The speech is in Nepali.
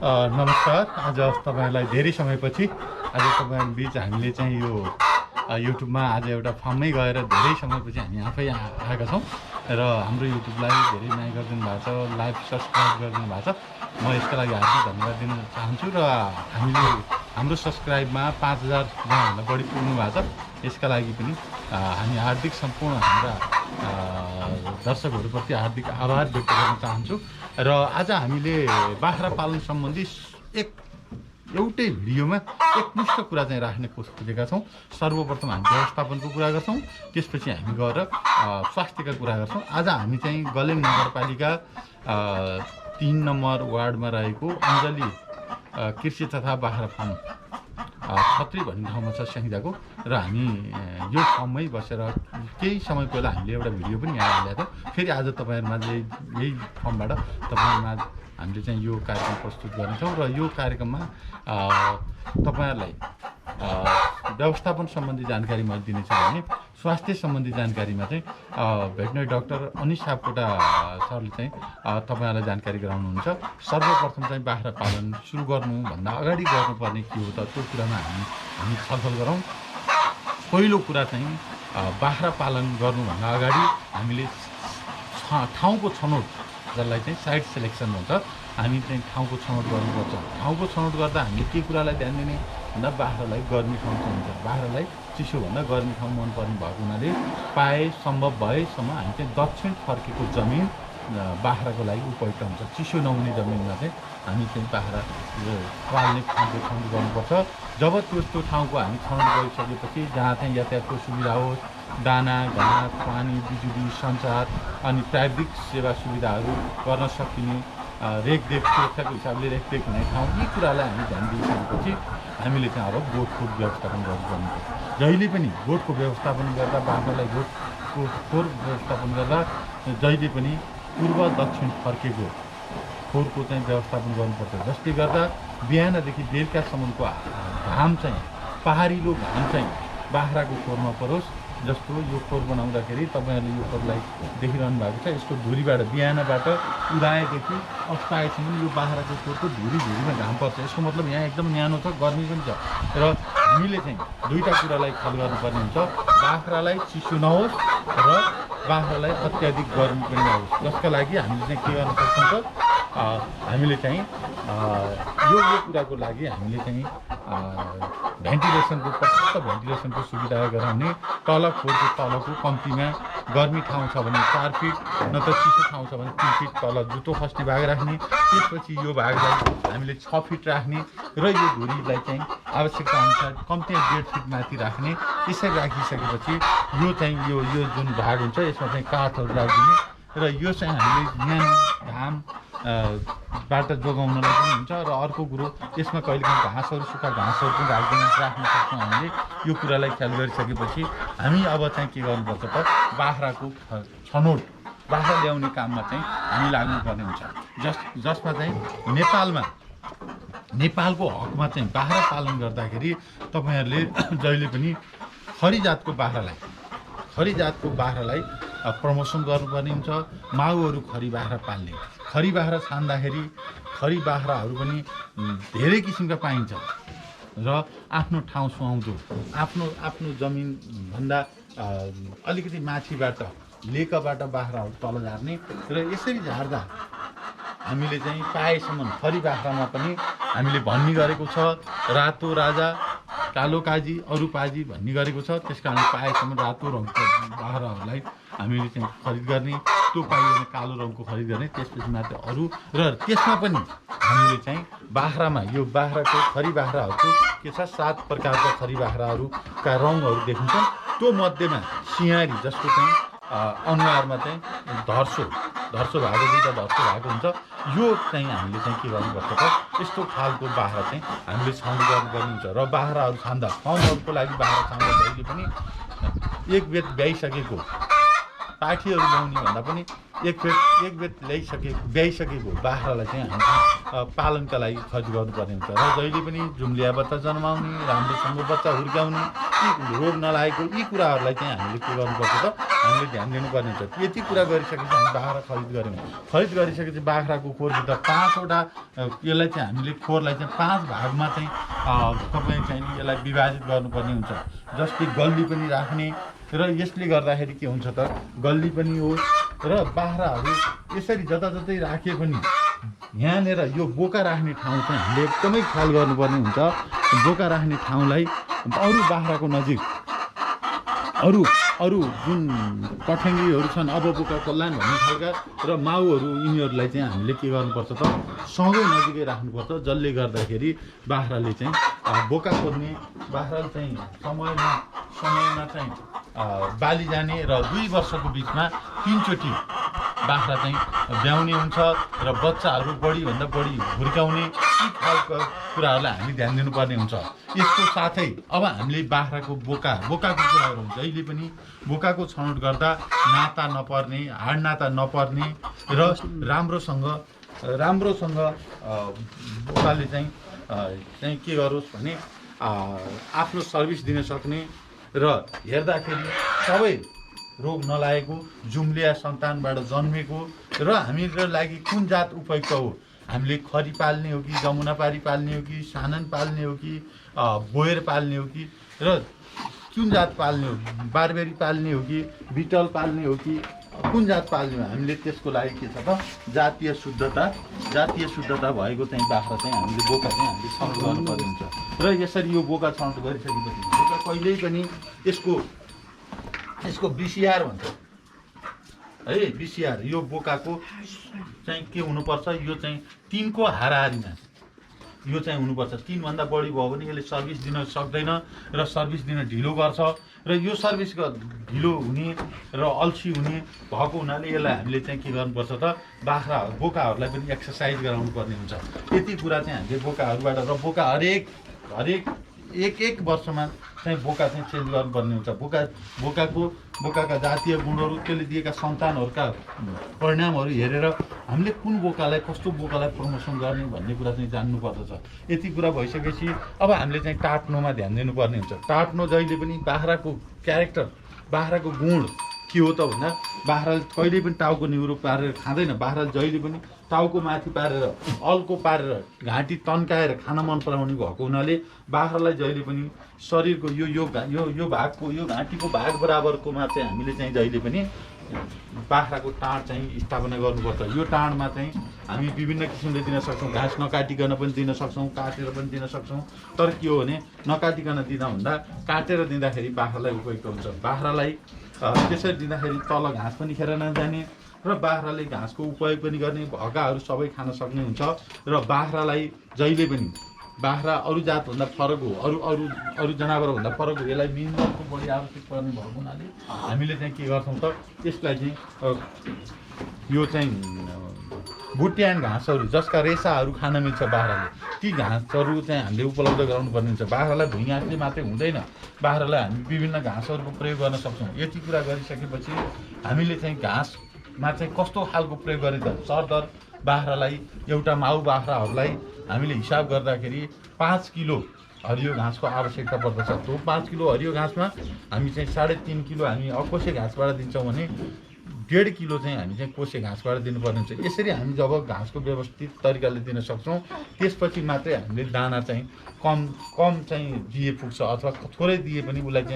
नमस्कार। आज तपाईहरुलाई धेरै समयपछि आज तपाईहरु बीच हामीले चाहिँ यो युट्युबमा आज एउटा फार्ममै गएर धेरै समयपछि हामी आफै आएका छौं र हाम्रो युट्युबलाई धेरै माया गरिदिनु भएको छ, लाइभ सब्स्क्राइब गरिदिनु भएको छ। म यसका लागि हार्दिक धन्यवाद दिन चाहन्छु र हामीले हाम्रो सब्स्क्राइबमा 5000 जनाभन्दा बढी पुग्नु भएको छ। यसका लागि पनि हामी हार्दिक सम्पूर्ण हाम्रा दर्शकहरुप्रति हार्दिक आभार व्यक्त गर्न चाहन्छु। र आज हामीले बाख्रा पालन सम्बन्धी एउटै भिडियोमा एकमुष्ट कुरा चाहिँ राख्ने कोसिस गरेका छौं। सर्वप्रथम हामी व्यवस्थापनको कुरा गर्छौं, त्यसपछि हामी गएर स्वास्थ्यका कुरा गर्छौं। आज हामी चाहिँ गलेम नगरपालिका 3 नम्बर वार्डमा रहेको अञ्जली कृषि तथा बाख्रा फार्म छत्री भन्ने ठाउँमा छ स्याङ्जाको र हामी यो ठाउँमै बसेर केही समय पहिला हामीले एउटा भिडियो पनि यहाँ हालेका थियौँ। फेरि आज तपाईहरुमा यही ठाउँबाट तपाईहरुमा हामीले चाहिँ यो कार्यक्रम प्रस्तुत गर्नेछौँ र यो कार्यक्रममा तपाईहरुलाई व्यवस्थापन सम्बन्धी जानकारी मैले दिनेछु भने स्वास्थ्य सम्बन्धी जानकारीमा चाहिँ भेटनरी डाक्टर अनिश सापकोटा सरले चाहिँ तपाईहरुलाई जानकारी गराउनुहुन्छ। सर्वप्रथम चाहिँ बाख्रा पालन सुरु गर्नुभन्दा अगाडि गर्नुपर्ने के हो त त्यो कुरामा हामी छलफल गरौँ। पहिलो कुरा चाहिँ बाख्रा पालन गर्नुभन्दा अगाडि हामीले ठाउँको छनौट, जसलाई चाहिँ साइट सिलेक्सन भन्छ, हामी चाहिँ ठाउँको छनौट गर्नुपर्छ। ठाउँको छनौट गर्दा हामीले के कुरालाई ध्यान दिने भन्दा बाख्रालाई गर्मी ठाउँ चाहिन्छ। बाख्रालाई चिसोभन्दा गर्मी ठाउँ मनपर्ने भएको हुनाले सम्भव भएसम्म हामी चाहिँ दक्षिण फर्केको जमिन बाख्राको लागि उपयुक्त हुन्छ। चिसो नहुने जमिनमा चाहिँ हामी चाहिँ बाख्रा पाल्ने ठाउँको छनौट गर्नुपर्छ। जब त्यस्तो ठाउँको हामी छनौट गरिसकेपछि जहाँ चाहिँ यातायातको सुविधा होस्, दाना, घाँस, पानी, बिजुली, सञ्चार अनि प्राविधिक सेवा सुविधाहरू गर्न सकिने, रेखदेख सुरक्षाको हिसाबले रेखदेख हुने ठाउँ, यी कुरालाई हामी ध्यान दिइसकेपछि हामीले चाहिँ अब गोठको व्यवस्थापन गर्नुपर्ने छ। जहिले पनि गोठको व्यवस्थापन गर्दा बाख्रालाई गोठको खोर व्यवस्थापन गर्दा जहिले पनि पूर्व दक्षिण फर्केको खोरको चाहिँ व्यवस्थापन गर्नुपर्छ। जसले गर्दा बिहानदेखि बेलुकासम्मको घाम चाहिँ पहाडिलो घाम चाहिँ बाख्राको खोरमा परोस्। जस्तो यो खोर बनाउँदाखेरि तपाईहरुले यो खोरलाई देखिरहनु भएको छ, यसको धुरीबाट बिहानबाट उदाएदेखि अस्ताएसम्म यो बाख्राको खोरको धुरीमा घाम पर्छ। यसको मतलब यहाँ एकदम न्यानो छ, गर्मी पनि छ र हामीले चाहिँ दुईटा कुरालाई ख्याल गर्नुपर्ने हुन्छ। बाख्रालाई चिसो नहोस् र बाख्रालाई अत्याधिक गर्मी पनि नहोस्। जसका लागि हामीले चाहिँ के गर्न सक्छौँ त हामीले चाहिँ यो कुराको लागि हामीले चाहिँ भेन्टिलेसनको पर्याप्त भेन्टिलेसनको सुविधा गराउने, तल खोरको तलको कम्तीमा गर्मी ठाउँ छ भने 4 फिट नत्र चिसो ठाउँ छ भने 3 फिट तल जुटो खस्ने भाग राख्ने, त्यसपछि यो भागलाई हामीले 6 फिट राख्ने र यो धुरीलाई चाहिँ आवश्यकता अनुसार कम्तीमा 1.5 फिट माथि राख्ने। यसरी राखिसकेपछि यो चाहिँ यो जुन भाग हुन्छ यसमा चाहिँ काठहरू राखिदिने र यो चाहिँ हामीले न्यानो घाम बाट जोगाउनलाई पनि हुन्छ। र अर्को कुरो यसमा कहिलेकाहीँ घाँसहरू, सुक्खा घाँसहरू पनि राख्न सक्छौँ। हामीले यो कुरालाई ख्याल गरिसकेपछि हामी अब चाहिँ के गर्नुपर्छ त बाख्राको छनौट, बाख्रा ल्याउने काममा चाहिँ हामी लाग्नुपर्ने हुन्छ। जसमा चाहिँ नेपालको हकमा चाहिँ बाख्रा पालन गर्दाखेरि तपाईहरुले जहिले पनि खरी जातको बाख्रालाई प्रमोसन गर्नुपर्ने हुन्छ। माउहरू खरी बाख्रा पाल्ने, खरी बाख्रा छान्दाखेरि खरी बाख्राहरू पनि धेरै किसिमका पाइन्छ र आफ्नो ठाउँ सुहाउँदो, आफ्नो जमिन भन्दा अलिकति माथिबाट लेकबाट बाख्राहरू तल झार्ने र यसरी झार्दा हामीले चाहिँ पाएसम्म खरी बाख्रामा पनि हामीले भन्ने गरेको छ रातो राजा, कालो काजी, अरू पाजी भन्ने गरेको छ। त्यसकारण पाएसम्म रातो रङको बाख्राहरूलाई हामीले चाहिँ खरिद गर्ने, त्यो पाइयो भने कालो रङको खरिद गर्ने, त्यसपछि मात्र अरू। र त्यसमा पनि हामीले चाहिँ बाख्रामा यो बाख्राको खरी बाख्राहरूको के छ 7 प्रकारका खरी बाख्राहरूका रङहरू देखिन्छन्। त्यो मध्येमा सियारी, जसको चाहिँ अनुहारमा चाहिँ धर्सो भएको, दुईटा धर्सो भएको हुन्छ, यो चाहिँ हामीले चाहिँ के गर्नुपर्छ त यस्तो खालको बाख्रा चाहिँ हामीले छाउनी गर्नुपर्ने हुन्छ। र बाख्राहरू छान्दा फार्महरूको लागि बाख्रा छान्दा जहिले पनि एक बेर ब्याइसकेको पाठीहरू ल्याउने भन्दा पनि एक बेर ब्याइसकेको बाख्रालाई चाहिँ हामी पालनका लागि खर्च गर्नुपर्ने हुन्छ र जहिले पनि जुम्लिया बच्चा जन्माउने, राम्रोसँग बच्चा हुर्काउने, यी रोग नलागेको यी कुराहरूलाई चाहिँ हामीले के गर्नुपर्छ त हामीले ध्यान दिनुपर्ने हुन्छ। यति कुरा गरिसकेपछि हामी बाख्रा खरिद गऱ्यौँ। खरिद गरिसकेपछि बाख्राको खोरभित्र 5वटा यसलाई चाहिँ हामीले खोरलाई चाहिँ 5 भागमा चाहिँ तपाईँ चाहिँ यसलाई विभाजित गर्नुपर्ने हुन्छ। जस्तै गल्ली पनि राख्ने र यसले गर्दाखेरि के हुन्छ त गल्ली पनि हो र बाख्राहरू यसरी जताततै राखे पनि यहाँनिर यो बोका राख्ने ठाउँ चाहिँ हामीले एकदमै ख्याल गर्नुपर्ने हुन्छ। बोका राख्ने ठाउँलाई अरू बाख्राको नजिक अरू जुन पठ्याङ्ग्रीहरू छन् अब बोका कल्याण भन्ने खालका र माउहरू यिनीहरूलाई चाहिँ हामीले के गर्नुपर्छ त सँगै नजिकै राख्नुपर्छ, जसले गर्दाखेरि बाख्राले चाहिँ बोका खोज्ने बाख्राले चाहिँ समयमा चाहिँ बाली जाने र 2 वर्षको बिचमा 3 चोटि बाख्रा चाहिँ ब्याउने हुन्छ र बच्चाहरू बढीभन्दा बढी हुर्काउने यी खालको कुराहरूलाई हामी ध्यान दिनुपर्ने हुन्छ। यसको साथै अब हामीले बाख्राको बोकाको कुराहरू हुन्छ। जहिले पनि बोकाको छनौट गर्दा नाता नपर्ने, हाड नाता नपर्ने र राम्रोसँग बोकाले चाहिँ के गरोस् भने आफ्नो सर्भिस दिन सक्ने र हेर्दाखेरि सबै रोग नलागेको जुम्लिया सन्तानबाट जन्मेको र हाम्रो लागि कुन जात उपयुक्त हो, हामीले खरी पाल्ने हो कि जमुनापारी पाल्ने हो कि सानन पाल्ने हो कि बोयर पाल्ने हो कि र कुन जात पाल्ने हो, बारबेरी पाल्ने हो कि बिटल पाल्ने हो कि कुन जात पाल्ने हो, हामीले त्यसको लागि के छ त जातीय शुद्धता भएको चाहिँ बाख्रा चाहिँ हामीले बोका चाहिँ हामीले छनौट गर्नुपर्ने हुन्छ। र यसरी यो बोका छनौट गरिसकेपछि बोका कहिल्यै पनि यसको बिसिआर भन्छ है, बिसिआर यो बोकाको चाहिँ के हुनुपर्छ, यो चाहिँ 3 को हाराहारीमा यो चाहिँ हुनुपर्छ। 3 भन्दा बढी भयो भने यसले सर्भिस दिन सक्दैन र सर्भिस दिन ढिलो गर्छ र यो सर्भिस ढिलो हुने र अल्छी हुने भएको हुनाले यसलाई हामीले चाहिँ के गर्नुपर्छ त बोकाहरूलाई पनि एक्सर्साइज गराउनु पर्ने हुन्छ। यति कुरा चाहिँ हामीले बोकाहरूबाट र बोका हरेक एक वर्षमा चाहिँ बोका चाहिँ चेन्ज गर्नुपर्ने हुन्छ। बोकाका जातीय गुणहरू, त्यसले दिएका सन्तानहरूका परिणामहरू हेरेर हामीले कुन बोकालाई कस्तो बोकालाई प्रमोसन गर्ने भन्ने कुरा चाहिँ जान्नु पर्दछ। यति कुरा भइसकेपछि अब हामीले चाहिँ टाट्नोमा ध्यान दिनुपर्ने हुन्छ। टाट्नो जहिले पनि बाख्राको क्यारेक्टर, बाख्राको गुण के हो त भन्दा बाख्राले कहिल्यै पनि टाउको निहुरो पारेर खाँदैन। बाख्राले जहिले पनि टाउको माथि पारेर अल्को पारेर घाँटी तन्काएर खान मन पराउने भएको हुनाले बाख्रालाई जहिले पनि शरीरको यो भागको यो घाँटीको भाग बराबरकोमा चाहिँ हामीले चाहिँ जहिले पनि बाख्राको टाँड चाहिँ स्थापना गर्नुपर्छ। यो टाँडमा चाहिँ हामी विभिन्न किसिमले दिन सक्छौँ। घाँस नकाटिकन पनि दिन सक्छौँ, काटेर पनि दिन सक्छौँ। तर के हो भने नकाटिकन दिँदा भन्दा काटेर दिँदाखेरि बाख्रालाई उपयुक्त हुन्छ। बाख्रालाई त्यसरी दिँदाखेरि तल घाँस पनि खेर नजाने र बाख्राले घाँसको उपयोग पनि गर्ने, भगाहरू सबै खान सक्ने हुन्छ। र बाख्रालाई जहिले पनि बाख्रा अरू जातभन्दा फरक हो, अरू जनावरभन्दा फरक हो। यसलाई मिनरलको बढी आवश्यक पर्ने भएको हुनाले हामीले चाहिँ के गर्छौँ त यसलाई चाहिँ यो चाहिँ बुट्यान घाँसहरू जसका रेसाहरू खान मिल्छ बाख्राले, ती घाँसहरू चाहिँ हामीले उपलब्ध गराउनुपर्ने हुन्छ। बाख्रालाई भुइँघाँसले मात्रै हुँदैन, बाख्रालाई हामी विभिन्न घाँसहरूको प्रयोग गर्न सक्छौँ। यति कुरा गरिसकेपछि हामीले चाहिँ घाँसमा चाहिँ कस्तो खालको प्रयोग गर्ने त सरदर बाख्रालाई एउटा माउ बाख्राहरूलाई हामीले हिसाब गर्दाखेरि 5 किलो हरियो घाँसको आवश्यकता पर्दछ। त्यो 5 किलो हरियो घाँसमा हामी चाहिँ 3.5 किलो हामी अकोसे घाँसबाट दिन्छौँ भने 1.5 किलो चाहिँ हामी चाहिँ कोसे घाँसबाट दिनुपर्ने हुन्छ। यसरी हामी जब घाँसको व्यवस्थित तरिकाले दिन सक्छौँ त्यसपछि मात्रै हामीले दाना चाहिँ कम चाहिँ दिए पुग्छ, अथवा थोरै दिए पनि उसलाई चाहिँ